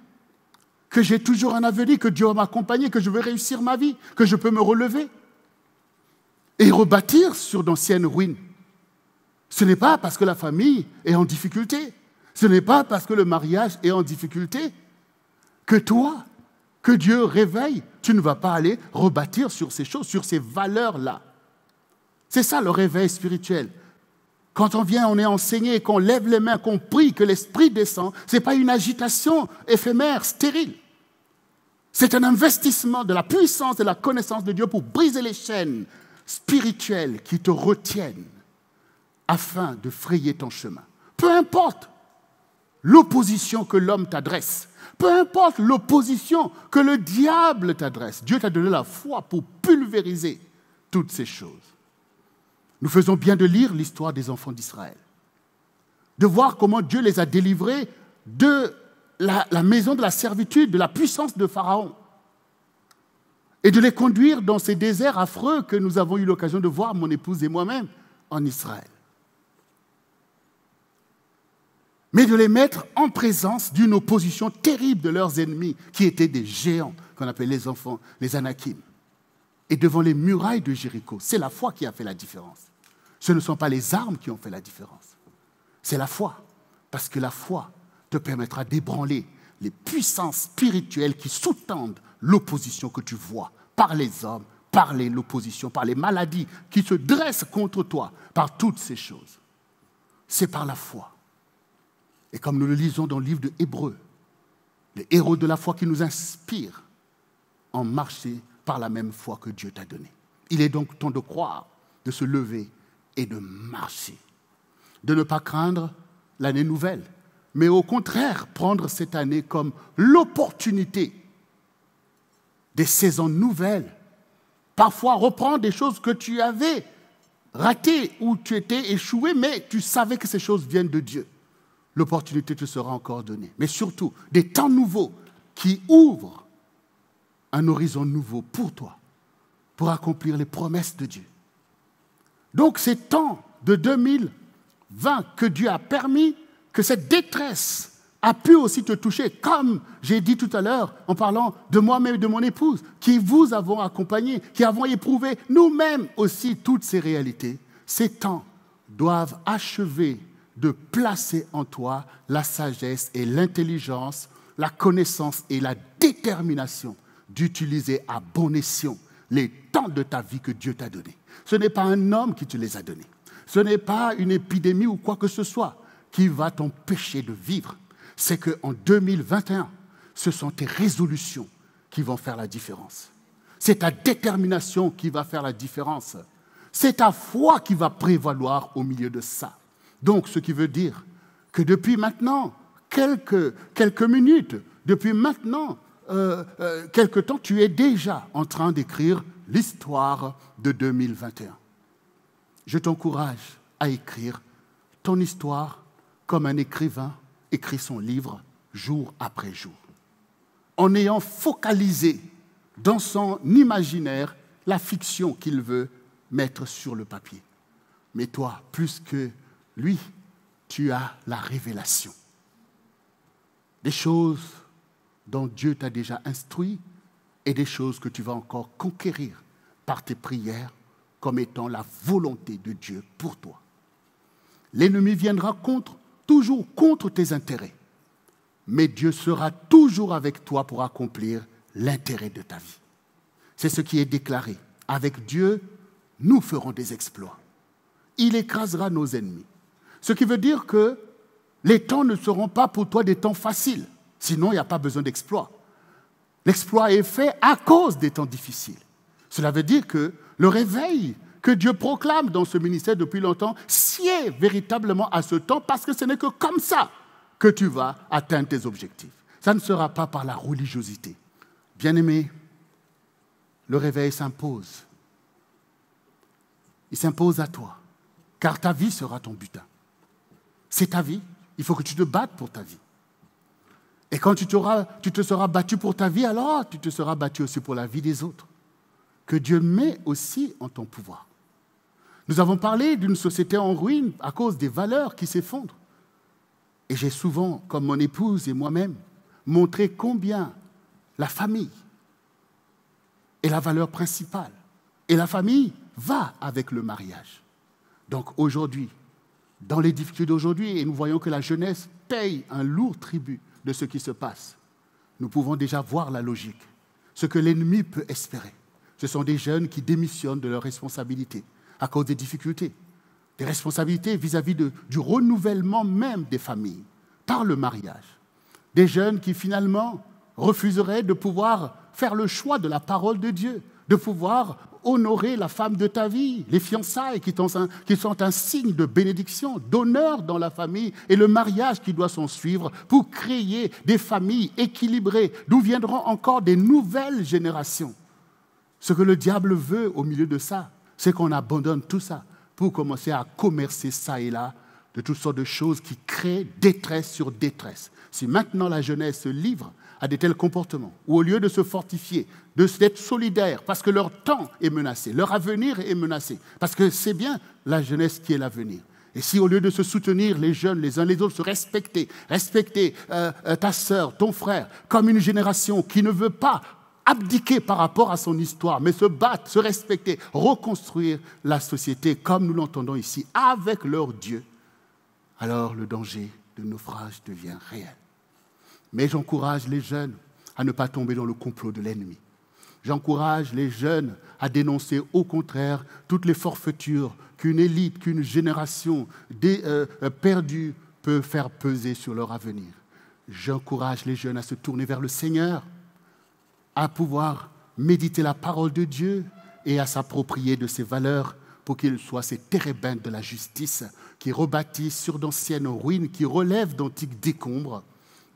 que j'ai toujours un avenir, que Dieu va m'accompagner, que je vais réussir ma vie, que je peux me relever et rebâtir sur d'anciennes ruines. Ce n'est pas parce que la famille est en difficulté, ce n'est pas parce que le mariage est en difficulté que toi, que Dieu réveille, tu ne vas pas aller rebâtir sur ces choses, sur ces valeurs-là. C'est ça le réveil spirituel. Quand on vient, on est enseigné, qu'on lève les mains, qu'on prie, que l'Esprit descend, ce n'est pas une agitation éphémère, stérile. C'est un investissement de la puissance et de la connaissance de Dieu pour briser les chaînes spirituelles qui te retiennent afin de frayer ton chemin. Peu importe l'opposition que l'homme t'adresse, peu importe l'opposition que le diable t'adresse, Dieu t'a donné la foi pour pulvériser toutes ces choses. Nous faisons bien de lire l'histoire des enfants d'Israël, de voir comment Dieu les a délivrés de la maison de la servitude, de la puissance de Pharaon, et de les conduire dans ces déserts affreux que nous avons eu l'occasion de voir, mon épouse et moi-même, en Israël. Mais de les mettre en présence d'une opposition terrible de leurs ennemis, qui étaient des géants, qu'on appelait les enfants, les Anakim. Et devant les murailles de Jéricho, c'est la foi qui a fait la différence. Ce ne sont pas les armes qui ont fait la différence. C'est la foi. Parce que la foi te permettra d'ébranler les puissances spirituelles qui sous-tendent l'opposition que tu vois par les hommes, par l'opposition, par les maladies qui se dressent contre toi, par toutes ces choses. C'est par la foi. Et comme nous le lisons dans le livre de Hébreux, les héros de la foi qui nous inspirent ont marché par la même foi que Dieu t'a donnée. Il est donc temps de croire, de se lever et de marcher. De ne pas craindre l'année nouvelle, mais au contraire prendre cette année comme l'opportunité des saisons nouvelles. Parfois reprendre des choses que tu avais ratées ou tu étais échoué, mais tu savais que ces choses viennent de Dieu. l'opportunité te sera encore donnée. Mais surtout, des temps nouveaux qui ouvrent un horizon nouveau pour toi, pour accomplir les promesses de Dieu. Donc, ces temps de 2020 que Dieu a permis que cette détresse a pu aussi te toucher, comme j'ai dit tout à l'heure en parlant de moi-même et de mon épouse, qui vous avons accompagné, qui avons éprouvé nous-mêmes aussi toutes ces réalités. Ces temps doivent achever de placer en toi la sagesse et l'intelligence, la connaissance et la détermination d'utiliser à bon escient les temps de ta vie que Dieu t'a donnés. Ce n'est pas un homme qui te les a donnés. Ce n'est pas une épidémie ou quoi que ce soit qui va t'empêcher de vivre. C'est qu'en 2021, ce sont tes résolutions qui vont faire la différence. C'est ta détermination qui va faire la différence. C'est ta foi qui va prévaloir au milieu de ça. Donc, ce qui veut dire que depuis maintenant, quelques minutes, depuis maintenant, quelque temps, tu es déjà en train d'écrire l'histoire de 2021. Je t'encourage à écrire ton histoire comme un écrivain écrit son livre jour après jour, en ayant focalisé dans son imaginaire la fiction qu'il veut mettre sur le papier. Mais toi, plus que lui, tu as la révélation. Des choses dont Dieu t'a déjà instruit et des choses que tu vas encore conquérir par tes prières comme étant la volonté de Dieu pour toi. L'ennemi viendra toujours contre tes intérêts, mais Dieu sera toujours avec toi pour accomplir l'intérêt de ta vie. C'est ce qui est déclaré. Avec Dieu, nous ferons des exploits. Il écrasera nos ennemis. Ce qui veut dire que les temps ne seront pas pour toi des temps faciles. Sinon, il n'y a pas besoin d'exploit. L'exploit est fait à cause des temps difficiles. Cela veut dire que le réveil que Dieu proclame dans ce ministère depuis longtemps sied véritablement à ce temps parce que ce n'est que comme ça que tu vas atteindre tes objectifs. Ça ne sera pas par la religiosité. Bien-aimé, le réveil s'impose. Il s'impose à toi, car ta vie sera ton butin. C'est ta vie, il faut que tu te battes pour ta vie. Et quand tu te seras battu pour ta vie, alors tu te seras battu aussi pour la vie des autres, que Dieu met aussi en ton pouvoir. Nous avons parlé d'une société en ruine à cause des valeurs qui s'effondrent. Et j'ai souvent, comme mon épouse et moi-même, montré combien la famille est la valeur principale. Et la famille va avec le mariage. Donc aujourd'hui, dans les difficultés d'aujourd'hui, et nous voyons que la jeunesse paye un lourd tribut de ce qui se passe, nous pouvons déjà voir la logique. Ce que l'ennemi peut espérer, ce sont des jeunes qui démissionnent de leurs responsabilités à cause des difficultés, des responsabilités vis-à-vis du renouvellement même des familles, par le mariage. Des jeunes qui finalement refuseraient de pouvoir faire le choix de la parole de Dieu, de pouvoir honorer la femme de ta vie, les fiançailles qui sont un signe de bénédiction, d'honneur dans la famille et le mariage qui doit s'en suivre pour créer des familles équilibrées, d'où viendront encore des nouvelles générations. Ce que le diable veut au milieu de ça, c'est qu'on abandonne tout ça pour commencer à commercer ça et là de toutes sortes de choses qui créent détresse sur détresse. Si maintenant la jeunesse se livre à de tels comportements, ou au lieu de se fortifier, d'être solidaires, parce que leur temps est menacé, leur avenir est menacé, parce que c'est bien la jeunesse qui est l'avenir. Et si au lieu de se soutenir les jeunes, les uns les autres, se respecter ta sœur, ton frère, comme une génération qui ne veut pas abdiquer par rapport à son histoire, mais se battre, se respecter, reconstruire la société comme nous l'entendons ici, avec leur Dieu, alors le danger de naufrage devient réel. Mais j'encourage les jeunes à ne pas tomber dans le complot de l'ennemi. J'encourage les jeunes à dénoncer au contraire toutes les forfaitures qu'une élite, qu'une génération perdue peut faire peser sur leur avenir. J'encourage les jeunes à se tourner vers le Seigneur, à pouvoir méditer la parole de Dieu et à s'approprier de ses valeurs pour qu'ils soient ces térébintes de la justice qui rebâtissent sur d'anciennes ruines, qui relèvent d'antiques décombres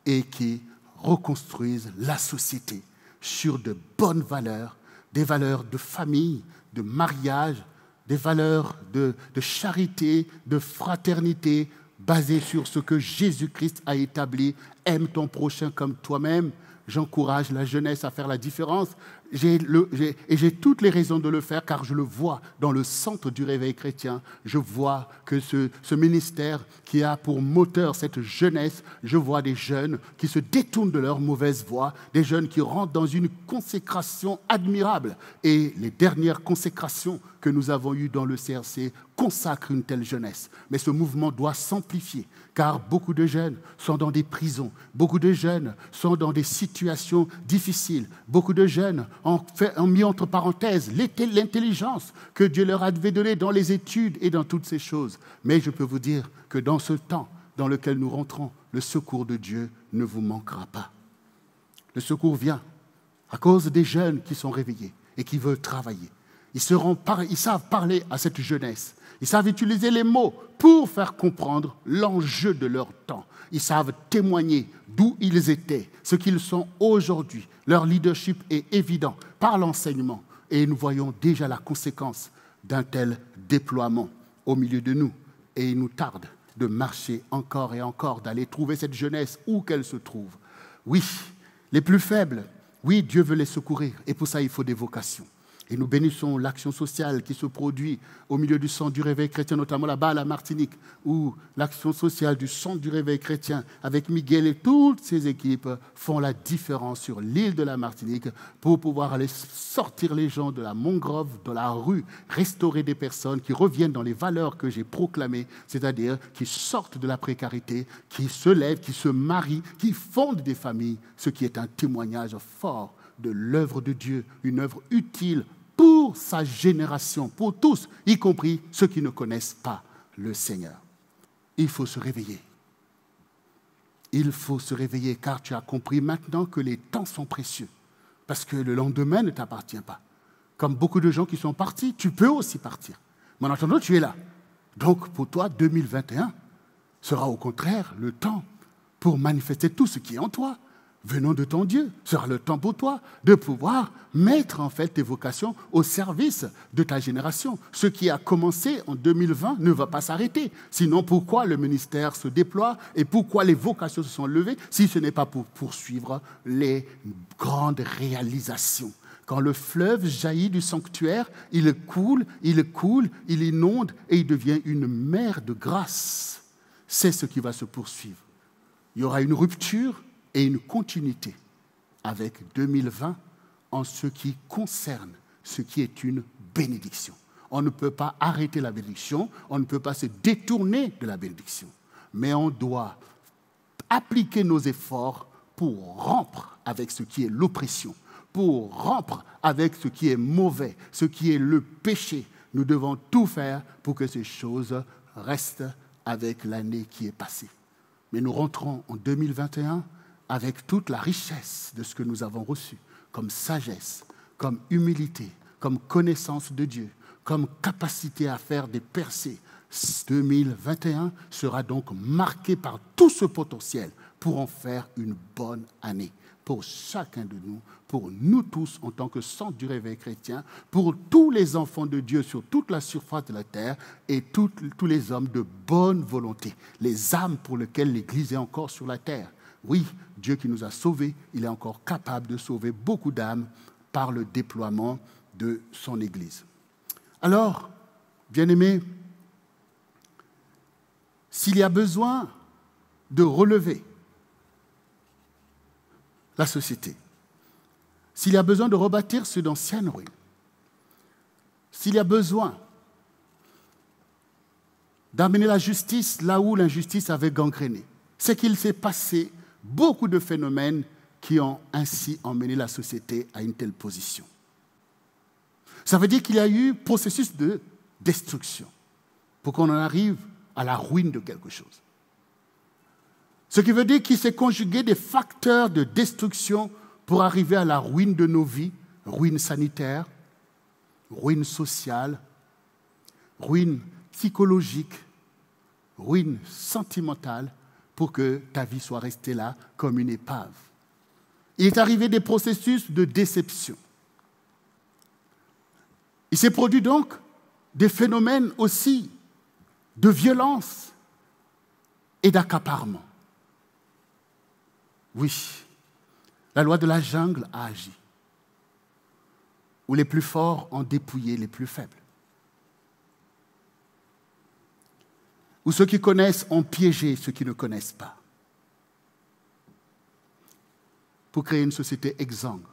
et qui reconstruisent la société sur de bonnes valeurs, des valeurs de famille, de mariage, des valeurs de charité, de fraternité, basé sur ce que Jésus-Christ a établi. Aime ton prochain comme toi-même. J'encourage la jeunesse à faire la différence. J'ai toutes les raisons de le faire car je le vois dans le centre du réveil chrétien. Je vois que ce ministère qui a pour moteur cette jeunesse, je vois des jeunes qui se détournent de leur mauvaise voie, des jeunes qui rentrent dans une consécration admirable. Et les dernières consécrations que nous avons eues dans le CRC consacrent une telle jeunesse. Mais ce mouvement doit s'amplifier car beaucoup de jeunes sont dans des prisons, beaucoup de jeunes sont dans des situations difficiles, beaucoup de jeunes ont mis entre parenthèses l'intelligence que Dieu leur avait donnée dans les études et dans toutes ces choses. Mais je peux vous dire que dans ce temps dans lequel nous rentrons, le secours de Dieu ne vous manquera pas. Le secours vient à cause des jeunes qui sont réveillés et qui veulent travailler. Ils savent parler à cette jeunesse. Ils savent utiliser les mots pour faire comprendre l'enjeu de leur temps. Ils savent témoigner d'où ils étaient, ce qu'ils sont aujourd'hui. Leur leadership est évident par l'enseignement. Et nous voyons déjà la conséquence d'un tel déploiement au milieu de nous. Et il nous tarde de marcher encore et encore, d'aller trouver cette jeunesse où qu'elle se trouve. Oui, les plus faibles, oui, Dieu veut les secourir. Et pour ça, il faut des vocations. Et nous bénissons l'action sociale qui se produit au milieu du centre du réveil chrétien, notamment là-bas à la Martinique, où l'action sociale du centre du réveil chrétien, avec Miguel et toutes ses équipes, font la différence sur l'île de la Martinique pour pouvoir aller sortir les gens de la mangrove, de la rue, restaurer des personnes qui reviennent dans les valeurs que j'ai proclamées, c'est-à-dire qui sortent de la précarité, qui se lèvent, qui se marient, qui fondent des familles, ce qui est un témoignage fort de l'œuvre de Dieu, une œuvre utile pour sa génération, pour tous, y compris ceux qui ne connaissent pas le Seigneur. Il faut se réveiller. Il faut se réveiller car tu as compris maintenant que les temps sont précieux parce que le lendemain ne t'appartient pas. Comme beaucoup de gens qui sont partis, tu peux aussi partir. Mais en attendant, tu es là. Donc pour toi, 2021 sera au contraire le temps pour manifester tout ce qui est en toi. Venant de ton Dieu, sera le temps pour toi de pouvoir mettre en fait tes vocations au service de ta génération. Ce qui a commencé en 2020 ne va pas s'arrêter. Sinon, pourquoi le ministère se déploie et pourquoi les vocations se sont levées si ce n'est pas pour poursuivre les grandes réalisations? Quand le fleuve jaillit du sanctuaire, il coule, il inonde et il devient une mer de grâce. C'est ce qui va se poursuivre. Il y aura une rupture et une continuité avec 2020 en ce qui concerne ce qui est une bénédiction. On ne peut pas arrêter la bénédiction, on ne peut pas se détourner de la bénédiction, mais on doit appliquer nos efforts pour rompre avec ce qui est l'oppression, pour rompre avec ce qui est mauvais, ce qui est le péché. Nous devons tout faire pour que ces choses restent avec l'année qui est passée. Mais nous rentrons en 2021 avec toute la richesse de ce que nous avons reçu, comme sagesse, comme humilité, comme connaissance de Dieu, comme capacité à faire des percées. 2021 sera donc marqué par tout ce potentiel pour en faire une bonne année pour chacun de nous, pour nous tous en tant que centre du réveil chrétien, pour tous les enfants de Dieu sur toute la surface de la terre et tous les hommes de bonne volonté, les âmes pour lesquelles l'Église est encore sur la terre. Oui, Dieu qui nous a sauvés, il est encore capable de sauver beaucoup d'âmes par le déploiement de son Église. Alors, bien-aimés, s'il y a besoin de relever la société, s'il y a besoin de rebâtir ce d'anciennes ruines, s'il y a besoin d'amener la justice là où l'injustice avait gangréné, c'est qu'il s'est passé beaucoup de phénomènes qui ont ainsi emmené la société à une telle position. Ça veut dire qu'il y a eu processus de destruction pour qu'on en arrive à la ruine de quelque chose. Ce qui veut dire qu'il s'est conjugué des facteurs de destruction pour arriver à la ruine de nos vies, ruine sanitaire, ruine sociale, ruine psychologique, ruine sentimentale, pour que ta vie soit restée là comme une épave. Il est arrivé des processus de déception. Il s'est produit donc des phénomènes aussi de violence et d'accaparement. Oui, la loi de la jungle a agi, où les plus forts ont dépouillé les plus faibles, où ceux qui connaissent ont piégé ceux qui ne connaissent pas, pour créer une société exsangue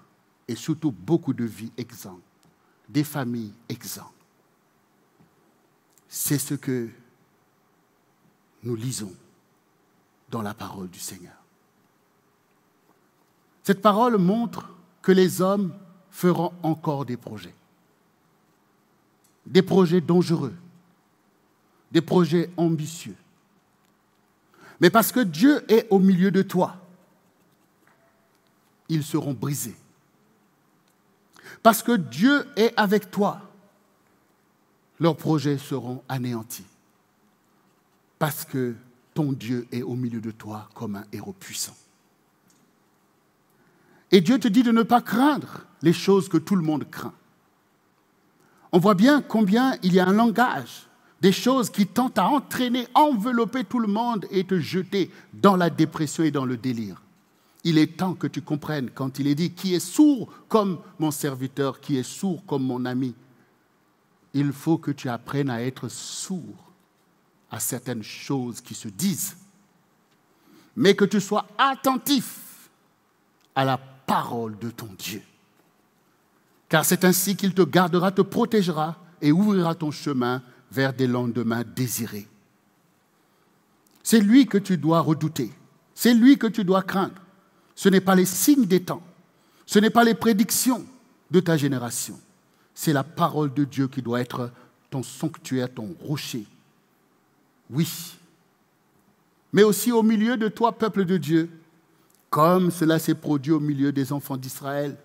et surtout beaucoup de vies exsangues, des familles exsangues. C'est ce que nous lisons dans la parole du Seigneur. Cette parole montre que les hommes feront encore des projets dangereux, des projets ambitieux. Mais parce que Dieu est au milieu de toi, ils seront brisés. Parce que Dieu est avec toi, leurs projets seront anéantis. Parce que ton Dieu est au milieu de toi comme un héros puissant. Et Dieu te dit de ne pas craindre les choses que tout le monde craint. On voit bien combien il y a un langage, des choses qui tentent à entraîner, envelopper tout le monde et te jeter dans la dépression et dans le délire. Il est temps que tu comprennes quand il est dit « Qui est sourd comme mon serviteur, qui est sourd comme mon ami ?» Il faut que tu apprennes à être sourd à certaines choses qui se disent, mais que tu sois attentif à la parole de ton Dieu. Car c'est ainsi qu'il te gardera, te protégera et ouvrira ton chemin vers des lendemains désirés. C'est lui que tu dois redouter, c'est lui que tu dois craindre. Ce n'est pas les signes des temps, ce n'est pas les prédictions de ta génération. C'est la parole de Dieu qui doit être ton sanctuaire, ton rocher. Oui, mais aussi au milieu de toi, peuple de Dieu, comme cela s'est produit au milieu des enfants d'Israël,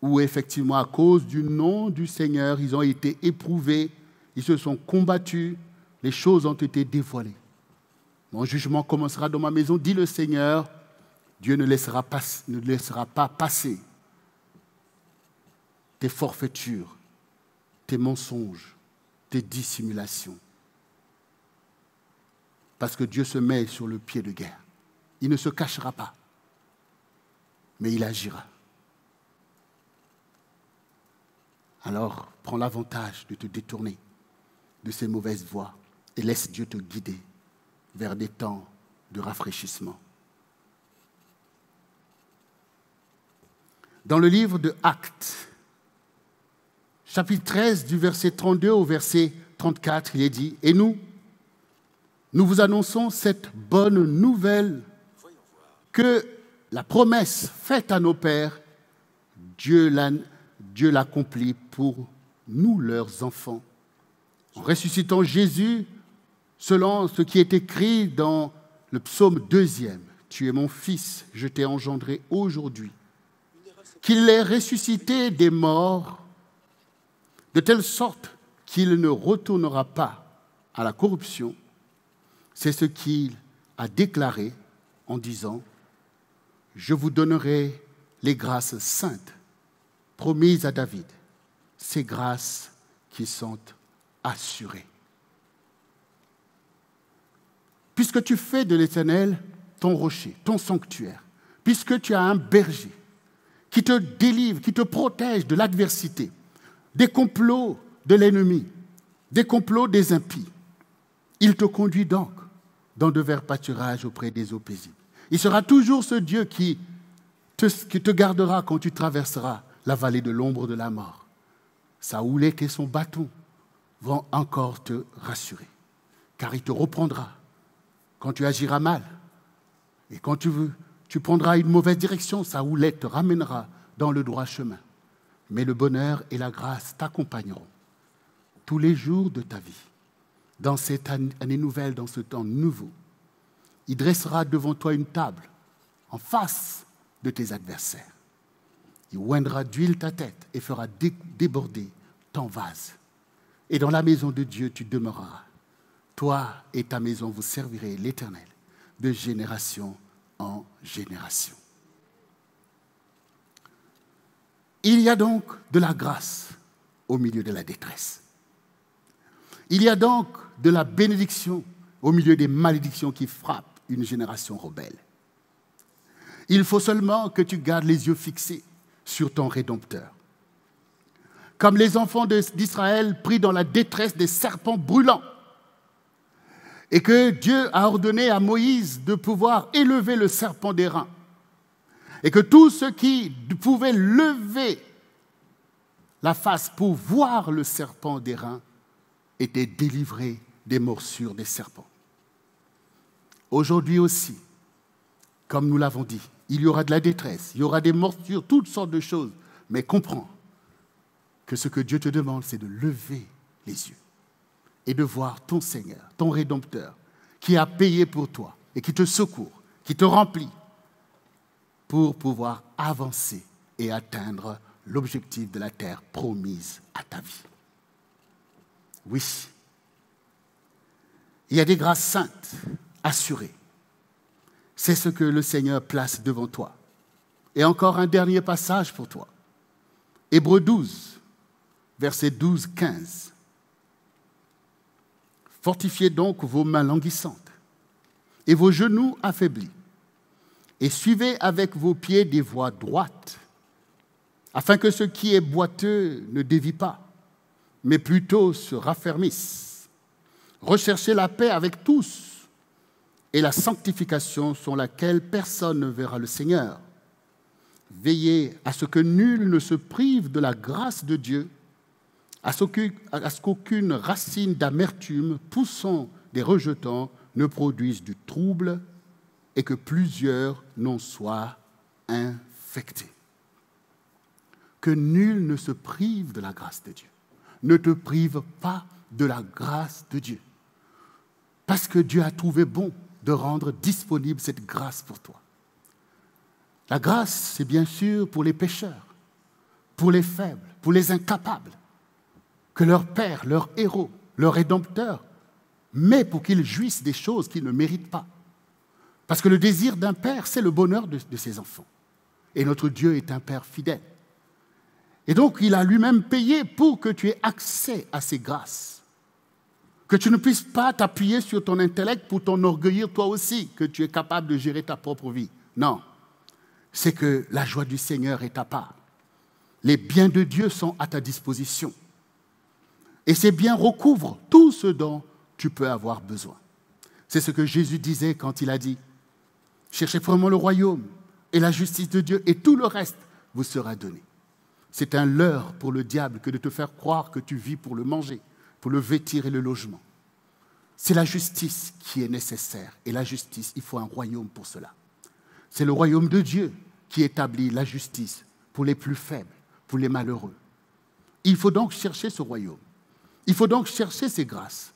où effectivement, à cause du nom du Seigneur, ils ont été éprouvés, ils se sont combattus, les choses ont été dévoilées. Mon jugement commencera dans ma maison, dit le Seigneur. Dieu ne laissera pas passer tes forfaitures, tes mensonges, tes dissimulations. Parce que Dieu se met sur le pied de guerre. Il ne se cachera pas, mais il agira. Alors, prends l'avantage de te détourner de ces mauvaises voies et laisse Dieu te guider vers des temps de rafraîchissement. Dans le livre de Actes, chapitre 13, du verset 32 au verset 34, il est dit « Et nous vous annonçons cette bonne nouvelle que la promesse faite à nos pères, Dieu l'accomplit pour nous, leurs enfants, en ressuscitant Jésus selon ce qui est écrit dans le psaume 2e. Tu es mon fils, je t'ai engendré aujourd'hui. Qu'il est ressuscité des morts, de telle sorte qu'il ne retournera pas à la corruption. C'est ce qu'il a déclaré en disant « Je vous donnerai les grâces saintes promises à David, ces grâces qui sont assurées. » Puisque tu fais de l'Éternel ton rocher, ton sanctuaire, puisque tu as un berger qui te délivre, qui te protège de l'adversité, des complots de l'ennemi, des complots des impies, il te conduit donc dans de verts pâturages auprès des eaux paisibles. Il sera toujours ce Dieu qui te gardera quand tu traverseras la vallée de l'ombre de la mort. Sa houlette et son bâton vont encore te rassurer, car il te reprendra quand tu agiras mal. Et quand tu prendras une mauvaise direction, sa houlette te ramènera dans le droit chemin. Mais le bonheur et la grâce t'accompagneront tous les jours de ta vie. Dans cette année nouvelle, dans ce temps nouveau, il dressera devant toi une table en face de tes adversaires. Il oindra d'huile ta tête et fera déborder ton vase. Et dans la maison de Dieu, tu demeureras. Toi et ta maison, vous servirez l'Éternel de génération en génération. Il y a donc de la grâce au milieu de la détresse. Il y a donc de la bénédiction au milieu des malédictions qui frappent une génération rebelle. Il faut seulement que tu gardes les yeux fixés sur ton Rédempteur. Comme les enfants d'Israël pris dans la détresse des serpents brûlants, et que Dieu a ordonné à Moïse de pouvoir élever le serpent d'airain, et que tous ceux qui pouvaient lever la face pour voir le serpent d'airain étaient délivrés des morsures des serpents. Aujourd'hui aussi, comme nous l'avons dit, il y aura de la détresse, il y aura des morsures, toutes sortes de choses, mais comprends que ce que Dieu te demande, c'est de lever les yeux et de voir ton Seigneur, ton Rédempteur, qui a payé pour toi et qui te secourt, qui te remplit pour pouvoir avancer et atteindre l'objectif de la terre promise à ta vie. Oui, il y a des grâces saintes assurées. C'est ce que le Seigneur place devant toi. Et encore un dernier passage pour toi. Hébreux 12, versets 12-15. Fortifiez donc vos mains languissantes et vos genoux affaiblis, et suivez avec vos pieds des voies droites, afin que ce qui est boiteux ne dévie pas, mais plutôt se raffermisse. Recherchez la paix avec tous et la sanctification sans laquelle personne ne verra le Seigneur. Veillez à ce que nul ne se prive de la grâce de Dieu, à ce qu'aucune racine d'amertume poussant des rejetants ne produise du trouble et que plusieurs n'en soient infectés. Que nul ne se prive de la grâce de Dieu. Ne te prive pas de la grâce de Dieu. Parce que Dieu a trouvé bon de rendre disponible cette grâce pour toi. La grâce, c'est bien sûr pour les pécheurs, pour les faibles, pour les incapables, que leur Père, leur héros, leur Rédempteur met pour qu'ils jouissent des choses qu'ils ne méritent pas. Parce que le désir d'un père, c'est le bonheur de ses enfants. Et notre Dieu est un Père fidèle. Et donc, il a lui-même payé pour que tu aies accès à ces grâces. Que tu ne puisses pas t'appuyer sur ton intellect pour t'enorgueillir toi aussi, que tu es capable de gérer ta propre vie. Non, c'est que la joie du Seigneur est ta part. Les biens de Dieu sont à ta disposition. Et ces biens recouvrent tout ce dont tu peux avoir besoin. C'est ce que Jésus disait quand il a dit « Cherchez vraiment le royaume et la justice de Dieu et tout le reste vous sera donné. » C'est un leurre pour le diable que de te faire croire que tu vis pour le manger, pour le vêtir et le logement. C'est la justice qui est nécessaire. Et la justice, il faut un royaume pour cela. C'est le royaume de Dieu qui établit la justice pour les plus faibles, pour les malheureux. Il faut donc chercher ce royaume. Il faut donc chercher ces grâces.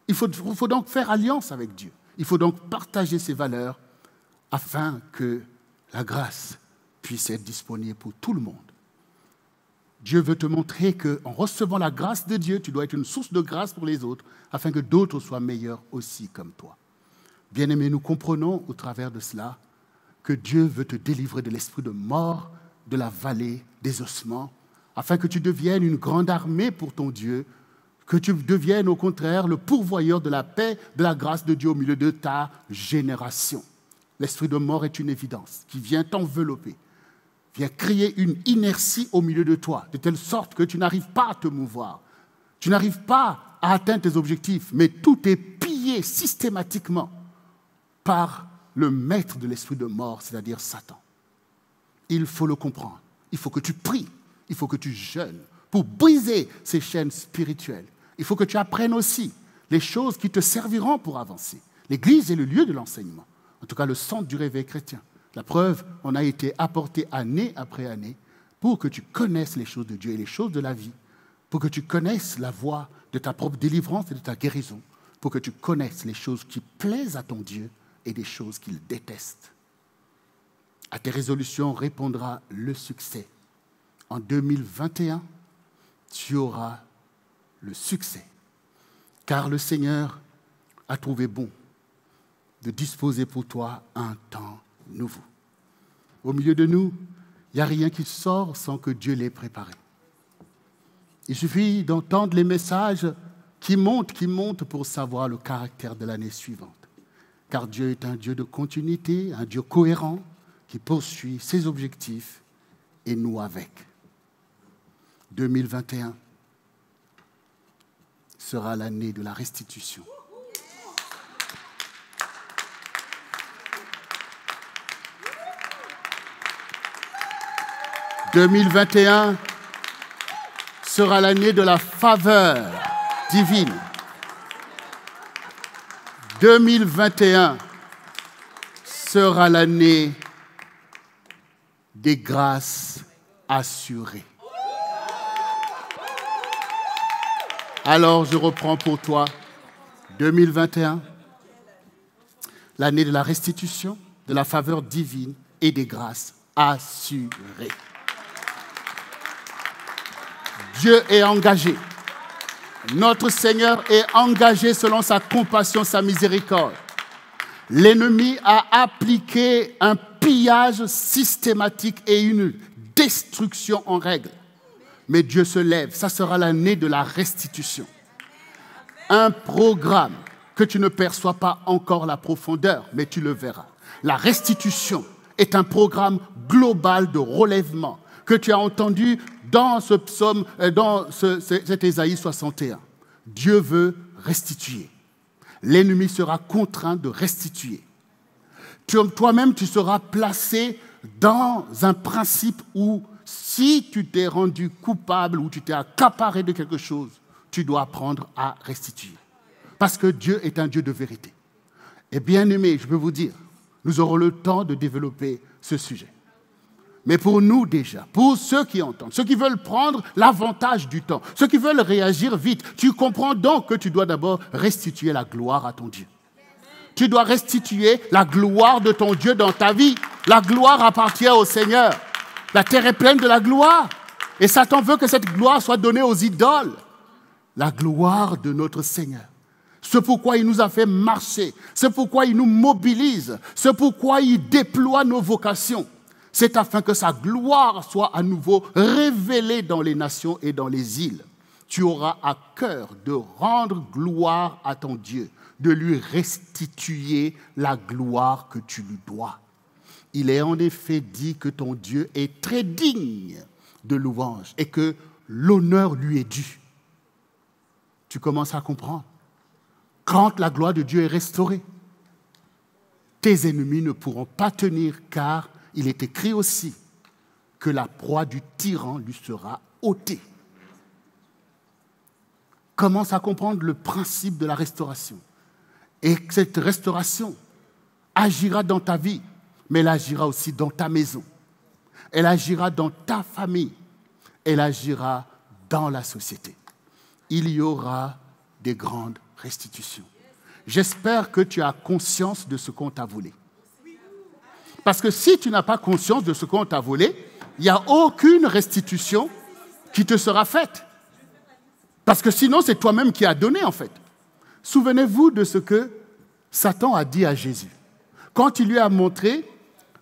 Il faut donc faire alliance avec Dieu. Il faut donc partager ces valeurs afin que la grâce puisse être disponible pour tout le monde. Dieu veut te montrer qu'en recevant la grâce de Dieu, tu dois être une source de grâce pour les autres, afin que d'autres soient meilleurs aussi comme toi. Bien-aimés, nous comprenons au travers de cela que Dieu veut te délivrer de l'esprit de mort, de la vallée des ossements, afin que tu deviennes une grande armée pour ton Dieu, que tu deviennes au contraire le pourvoyeur de la paix, de la grâce de Dieu au milieu de ta génération. L'esprit de mort est une évidence qui vient t'envelopper, vient créer une inertie au milieu de toi, de telle sorte que tu n'arrives pas à te mouvoir. Tu n'arrives pas à atteindre tes objectifs, mais tout est pillé systématiquement par le maître de l'esprit de mort, c'est-à-dire Satan. Il faut le comprendre. Il faut que tu pries. Il faut que tu jeûnes pour briser ces chaînes spirituelles. Il faut que tu apprennes aussi les choses qui te serviront pour avancer. L'Église est le lieu de l'enseignement, en tout cas le centre du réveil chrétien. La preuve, on a été apporté année après année pour que tu connaisses les choses de Dieu et les choses de la vie, pour que tu connaisses la voie de ta propre délivrance et de ta guérison, pour que tu connaisses les choses qui plaisent à ton Dieu et des choses qu'il déteste. À tes résolutions répondra le succès. En 2021, tu auras le succès, car le Seigneur a trouvé bon de disposer pour toi un temps nouveau. Au milieu de nous, il n'y a rien qui sort sans que Dieu l'ait préparé. Il suffit d'entendre les messages qui monte pour savoir le caractère de l'année suivante. Car Dieu est un Dieu de continuité, un Dieu cohérent, qui poursuit ses objectifs et nous avec. 2021 sera l'année de la restitution. « 2021 sera l'année de la faveur divine. 2021 sera l'année des grâces assurées. » Alors je reprends pour toi 2021, l'année de la restitution, de la faveur divine et des grâces assurées. Dieu est engagé. Notre Seigneur est engagé selon sa compassion, sa miséricorde. L'ennemi a appliqué un pillage systématique et une destruction en règle. Mais Dieu se lève. Ça sera l'année de la restitution. Un programme que tu ne perçois pas encore la profondeur, mais tu le verras. La restitution est un programme global de relèvement que tu as entendu dans ce psaume, dans cet Ésaïe 61. Dieu veut restituer. L'ennemi sera contraint de restituer. Toi-même, tu seras placé dans un principe où si tu t'es rendu coupable ou tu t'es accaparé de quelque chose, tu dois apprendre à restituer. Parce que Dieu est un Dieu de vérité. Et bien aimé, je peux vous dire, nous aurons le temps de développer ce sujet. Mais pour nous déjà, pour ceux qui entendent, ceux qui veulent prendre l'avantage du temps, ceux qui veulent réagir vite, tu comprends donc que tu dois d'abord restituer la gloire à ton Dieu. Tu dois restituer la gloire de ton Dieu dans ta vie. La gloire appartient au Seigneur. La terre est pleine de la gloire. Et Satan veut que cette gloire soit donnée aux idoles. La gloire de notre Seigneur. C'est pourquoi il nous a fait marcher. C'est pourquoi il nous mobilise. C'est pourquoi il déploie nos vocations. C'est afin que sa gloire soit à nouveau révélée dans les nations et dans les îles. Tu auras à cœur de rendre gloire à ton Dieu, de lui restituer la gloire que tu lui dois. Il est en effet dit que ton Dieu est très digne de louange et que l'honneur lui est dû. Tu commences à comprendre. Quand la gloire de Dieu est restaurée, tes ennemis ne pourront pas tenir, car il est écrit aussi que la proie du tyran lui sera ôtée. Commence à comprendre le principe de la restauration. Et cette restauration agira dans ta vie, mais elle agira aussi dans ta maison. Elle agira dans ta famille. Elle agira dans la société. Il y aura des grandes restitutions. J'espère que tu as conscience de ce qu'on t'a volé. Parce que si tu n'as pas conscience de ce qu'on t'a volé, il n'y a aucune restitution qui te sera faite. Parce que sinon, c'est toi-même qui as donné, en fait. Souvenez-vous de ce que Satan a dit à Jésus. Quand il lui a montré,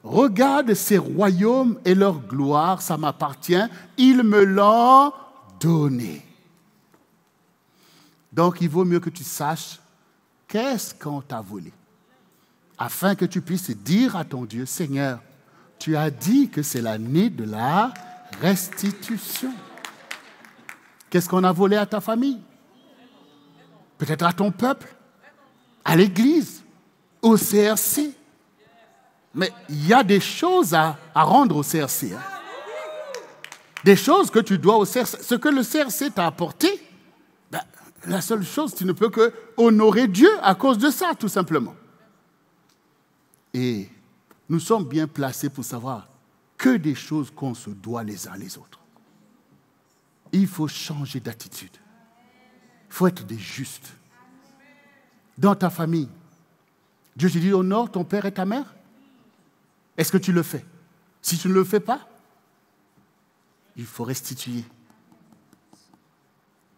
regarde ces royaumes et leur gloire, ça m'appartient, ils me l'ont donné. Donc, il vaut mieux que tu saches qu'est-ce qu'on t'a volé, afin que tu puisses dire à ton Dieu, Seigneur, tu as dit que c'est l'année de la restitution. Qu'est-ce qu'on a volé à ta famille? Peut-être à ton peuple, à l'église, au CRC. Mais il y a des choses à rendre au CRC. Hein. Des choses que tu dois au CRC. Ce que le CRC t'a apporté, ben, la seule chose, tu ne peux que honorer Dieu à cause de ça, tout simplement. Et nous sommes bien placés pour savoir que des choses qu'on se doit les uns les autres. Il faut changer d'attitude. Il faut être des justes. Dans ta famille, Dieu te dit honore ton père et ta mère. Est-ce que tu le fais? Si tu ne le fais pas, il faut restituer.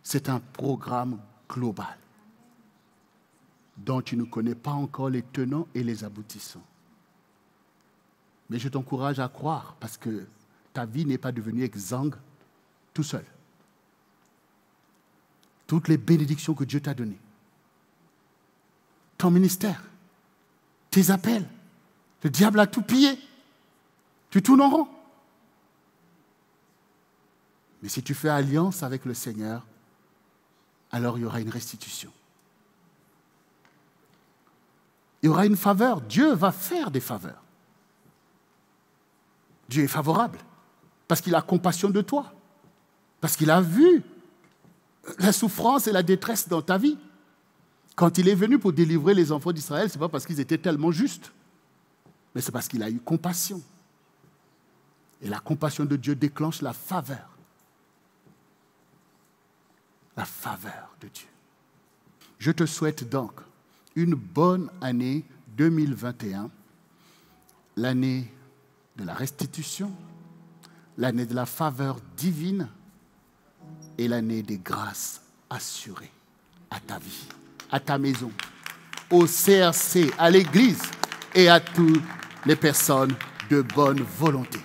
C'est un programme global dont tu ne connais pas encore les tenants et les aboutissants. Mais je t'encourage à croire parce que ta vie n'est pas devenue exsangue tout seul. toutes les bénédictions que Dieu t'a données, ton ministère, tes appels. Le diable a tout pillé. Tu tournes en rond. Mais si tu fais alliance avec le Seigneur, alors il y aura une restitution. Il y aura une faveur. Dieu va faire des faveurs. Dieu est favorable parce qu'il a compassion de toi, parce qu'il a vu la souffrance et la détresse dans ta vie. Quand il est venu pour délivrer les enfants d'Israël, ce n'est pas parce qu'ils étaient tellement justes, mais c'est parce qu'il a eu compassion. Et la compassion de Dieu déclenche la faveur. La faveur de Dieu. Je te souhaite donc une bonne année 2021, l'année de la restitution, l'année de la faveur divine et l'année des grâces assurées à ta vie, à ta maison, au CRC, à l'Église et à toutes les personnes de bonne volonté.